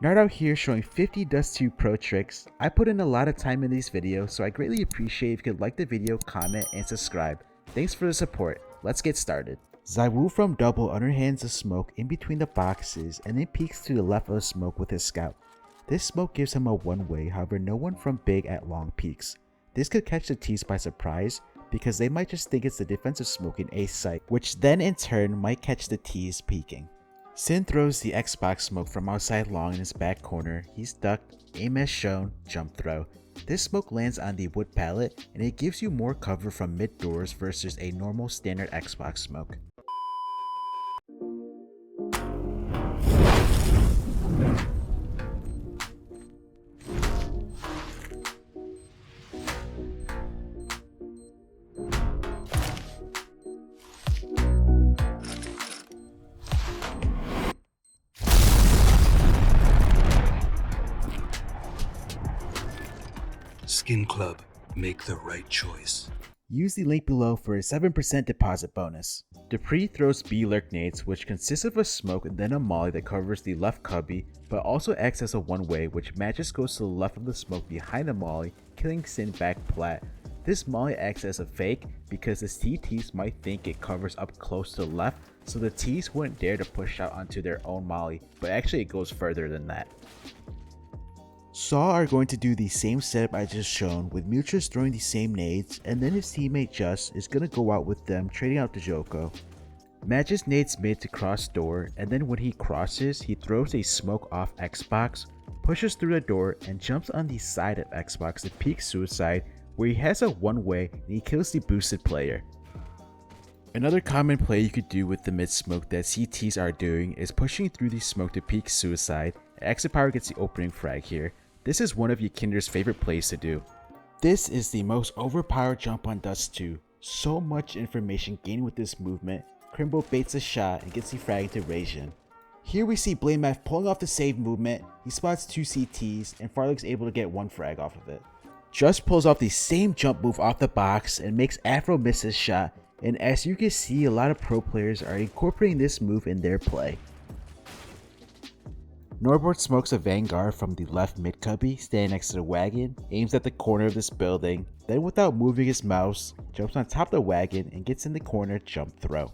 NartOutHere showing 50 Dust2 Pro tricks. I put in a lot of time in these videos, so I greatly appreciate if you could like the video, comment, and subscribe. Thanks for the support. Let's get started. Zywoo from double underhands the smoke in between the boxes and then peeks to the left of the smoke with his scout. This smoke gives him a one-way, however no one from big at long peeks. This could catch the T's by surprise because they might just think it's the defensive smoke in A site, which then in turn might catch the T's peeking. Sin throws the Xbox smoke from outside long in his back corner. He's ducked, aim as shown, jump throw. This smoke lands on the wood pallet and it gives you more cover from mid doors versus a normal standard Xbox smoke. Skin Club, make the right choice. Use the link below for a 7% deposit bonus. Dupree throws B lurk nades, which consists of a smoke and then a molly that covers the left cubby, but also acts as a one-way, which Matches goes to the left of the smoke behind the molly, killing Sin back plat. This molly acts as a fake because the CTs might think it covers up close to the left, so the T's wouldn't dare to push out onto their own molly, but actually it goes further than that. Saw are going to do the same setup I just shown, with Mutrus throwing the same nades, and then his teammate Just is going to go out with them, trading out the Joko. Matches nades mid to cross door, and then when he crosses, he throws a smoke off Xbox, pushes through the door, and jumps on the side of Xbox to peek suicide, where he has a one-way and he kills the boosted player. Another common play you could do with the mid smoke that CTs are doing is pushing through the smoke to peek suicide. Exit Power gets the opening frag here. This is one of Yekindar's favorite plays to do. This is the most overpowered jump on Dust2. So much information gained with this movement. Crimbo baits a shot and gets the frag into Rasian. Here we see Blamef pulling off the save movement. He spots two CTs and Farlick's able to get one frag off of it. Just pulls off the same jump move off the box and makes Afro miss his shot. And as you can see, a lot of pro players are incorporating this move in their play. Norbert smokes a Vanguard from the left mid cubby, standing next to the wagon, aims at the corner of this building, then without moving his mouse, jumps on top of the wagon and gets in the corner jump throw.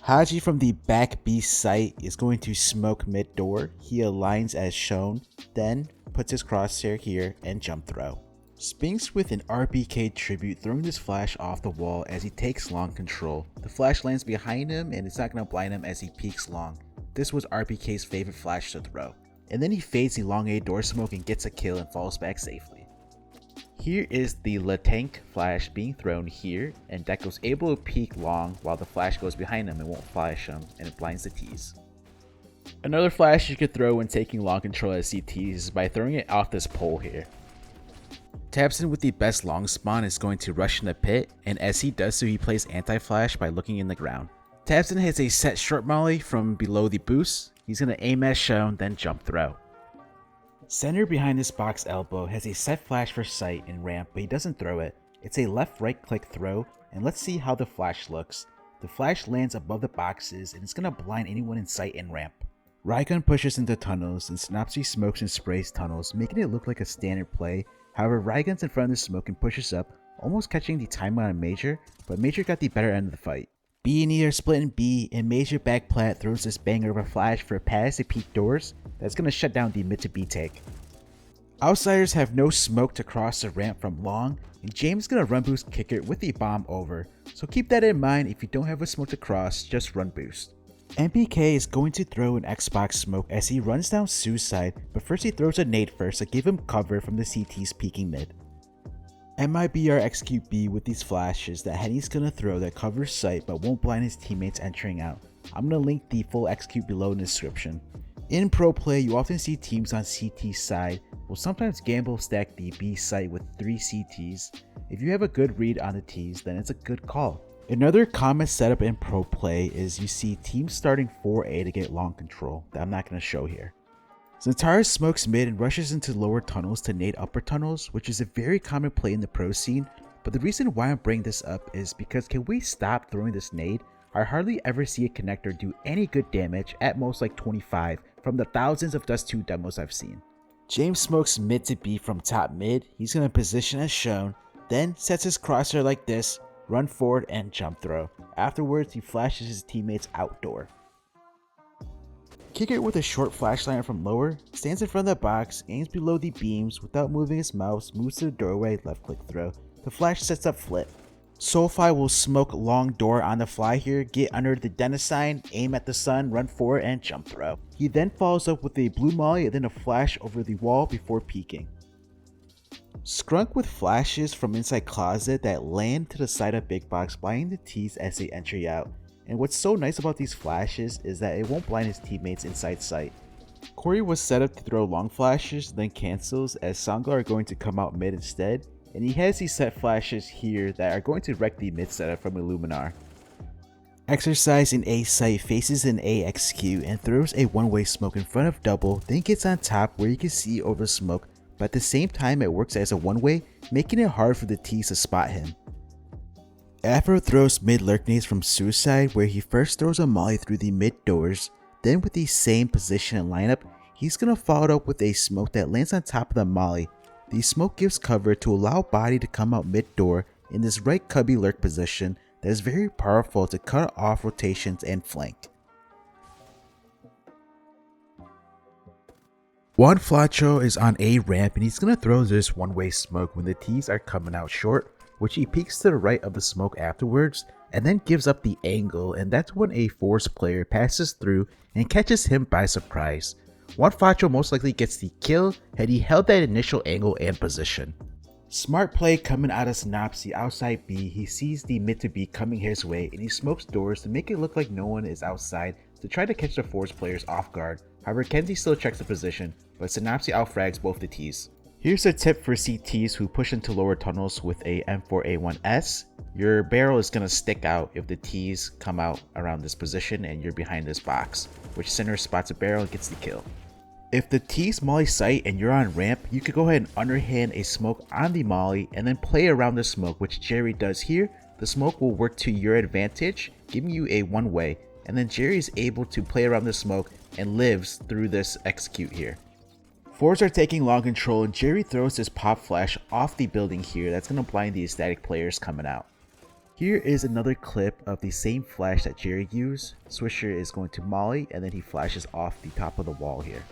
Haji from the back B site is going to smoke mid door. He aligns as shown, then puts his crosshair here and jump throw. Spinks with an RBK tribute, throwing this flash off the wall as he takes long control. The flash lands behind him and it's not going to blind him as he peeks long. This was RBK's favorite flash to throw. And then he fades the long A door smoke and gets a kill and falls back safely. Here is the Latank flash being thrown here, and Deko's able to peek long while the flash goes behind him and won't flash him, and it blinds the T's. Another flash you could throw when taking long control as CTs is by throwing it off this pole here. Tabson with the best long spawn is going to rush in the pit, and as he does so he plays anti-flash by looking in the ground. Tabson hits a set short molly from below the boost. He's going to aim as shown, then jump throw. Center behind this box elbow has a set flash for sight and ramp, but he doesn't throw it. It's a left right click throw, and let's see how the flash looks. The flash lands above the boxes and it's going to blind anyone in sight and ramp. Raygun pushes into tunnels and Synopsy smokes and sprays tunnels, making it look like a standard play. However, Raygun's in front of the smoke and pushes up, almost catching the timeout on Major, but Major got the better end of the fight. B and E are split in B, and Major back plat throws this banger of a flash for a pass to peek doors that's going to shut down the mid to B take. Outsiders have no smoke to cross the ramp from long, and James is going to run boost kicker with the bomb over, so keep that in mind. If you don't have a smoke to cross, just run boost. MPK is going to throw an Xbox smoke as he runs down suicide, but first he throws a nade first to give him cover from the CT's peeking mid. MIBR execute B with these flashes that Henny's gonna throw that covers sight but won't blind his teammates entering out. I'm gonna link the full execute below in the description. In pro play, you often see teams on CT side will sometimes gamble stack the B site with 3 CTs. If you have a good read on the T's, then it's a good call. Another common setup in pro play is you see teams starting 4A to get long control that I'm not gonna show here. Zentara smokes mid and rushes into lower tunnels to nade upper tunnels, which is a very common play in the pro scene, but the reason why I'm bringing this up is because can we stop throwing this nade? I hardly ever see a connector do any good damage, at most like 25, from the thousands of Dust2 demos I've seen. James smokes mid to B from top mid. He's going to position as shown, then sets his crosshair like this, run forward and jump throw. Afterwards, he flashes his teammates outdoor. Kicker with a short flashlight from lower, stands in front of the box, aims below the beams without moving his mouse, moves to the doorway, left click throw. The flash sets up flip. Soulfly will smoke long door on the fly here, get under the Dennis sign, aim at the sun, run forward and jump throw. He then follows up with a blue molly and then a flash over the wall before peeking. Scrunk with flashes from inside closet that land to the side of big box, blinding the T's as they enter out. And what's so nice about these flashes is that it won't blind his teammates inside sight. Corey was set up to throw long flashes, then cancels as Sangha are going to come out mid instead, and he has these set flashes here that are going to wreck the mid setup from Illuminar. Exercise in A site faces an A execute and throws a one-way smoke in front of double, then gets on top where you can see over smoke, but at the same time it works as a one-way, making it hard for the T's to spot him. Afro throws mid lurk nades from suicide where he first throws a molly through the mid doors, then with the same position and lineup, he's gonna follow it up with a smoke that lands on top of the molly. The smoke gives cover to allow body to come out mid door in this right cubby lurk position that is very powerful to cut off rotations and flank. Juan Flacho is on A ramp and he's gonna throw this one-way smoke when the T's are coming out short, which he peeks to the right of the smoke afterwards and then gives up the angle, and that's when a Force player passes through and catches him by surprise. Juan Flacho most likely gets the kill had he held that initial angle and position. Smart play coming out of Synopsy outside B. He sees the mid to B coming his way and he smokes doors to make it look like no one is outside to try to catch the Force players off guard. However, Kenzie still checks the position, but Synopsy outfrags both the T's. Here's a tip for CTs who push into lower tunnels with a M4A1S. Your barrel is going to stick out if the T's come out around this position and you're behind this box, which center spots a barrel and gets the kill. If the T's molly sight and you're on ramp, you could go ahead and underhand a smoke on the molly and then play around the smoke, which Jerry does here. The smoke will work to your advantage, giving you a one-way, and then Jerry is able to play around the smoke and lives through this execute here. Fours are taking long control and Jerry throws his pop flash off the building here that's going to blind the ecstatic players coming out. Here is another clip of the same flash that Jerry used. Swisher is going to molly and then he flashes off the top of the wall here.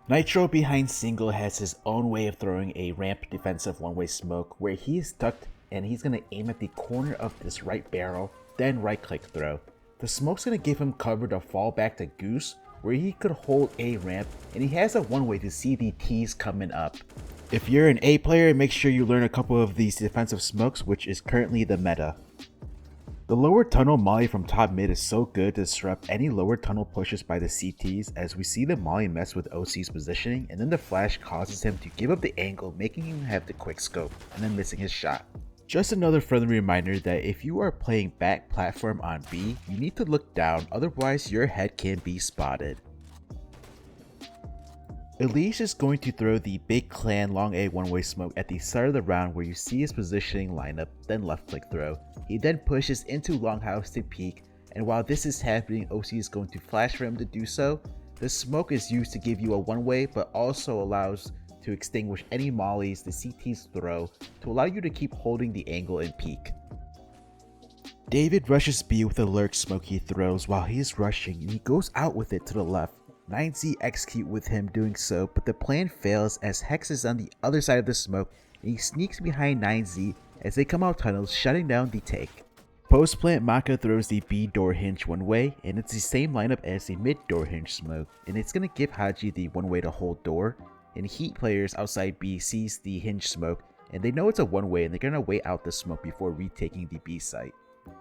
Nitro behind single has his own way of throwing a ramp defensive one-way smoke where he is tucked and he's going to aim at the corner of this right barrel, then right click throw. The smoke's going to give him cover to fall back to Goose, where he could hold a ramp and he has a one-way to see the T's coming up. If you're an A player, make sure you learn a couple of these defensive smokes, which is currently the meta. The lower tunnel molly from top mid is so good to disrupt any lower tunnel pushes by the CTs, as we see the molly mess with OC's positioning and then the flash causes him to give up the angle, making him have the quick scope and then missing his shot. Just another friendly reminder that if you are playing back platform on B, you need to look down, otherwise your head can be spotted. Elige is going to throw the big clan long A one-way smoke at the start of the round where you see his positioning lineup, then left click throw. He then pushes into longhouse to peek, and while this is happening, OC is going to flash for him to do so. The smoke is used to give you a one-way, but also allows to extinguish any mollies the CTs throw to allow you to keep holding the angle and peek. David rushes B with a lurk smoke he throws while he is rushing and he goes out with it to the left. 9Z execute with him doing so, but the plan fails as Hex is on the other side of the smoke and he sneaks behind 9Z as they come out tunnels, shutting down the take. Post plant Maka throws the B door hinge one way and it's the same lineup as the mid door hinge smoke, and it's going to give Haji the one way to hold door. And Heat players outside B sees the hinge smoke and they know it's a one-way and they're gonna wait out the smoke before retaking the B site.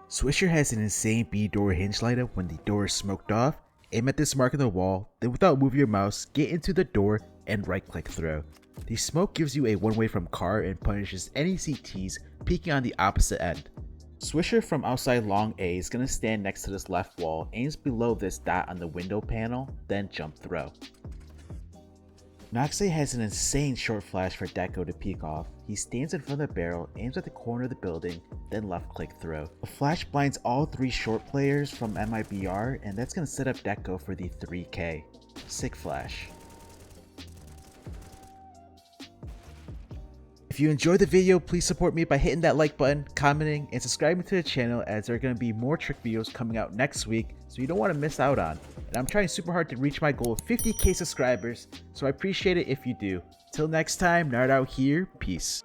Swisher has an insane B door hinge light up when the door is smoked off. Aim at this mark on the wall, then without moving your mouse, get into the door and right click throw. The smoke gives you a one-way from car and punishes any CTs peeking on the opposite end. Swisher from outside long A is gonna stand next to this left wall, aims below this dot on the window panel, then jump throw. Noxley has an insane short flash for Deco to peek off. He stands in front of the barrel, aims at the corner of the building, then left click throw. The flash blinds all 3 short players from MIBR, and that's going to set up Deco for the 3K. Sick flash. If you enjoyed the video, please support me by hitting that like button, commenting, and subscribing to the channel, as there are going to be more trick videos coming out next week, so you don't want to miss out on. And I'm trying super hard to reach my goal of 50k subscribers, so I appreciate it if you do. Till next time, Nart out here, peace.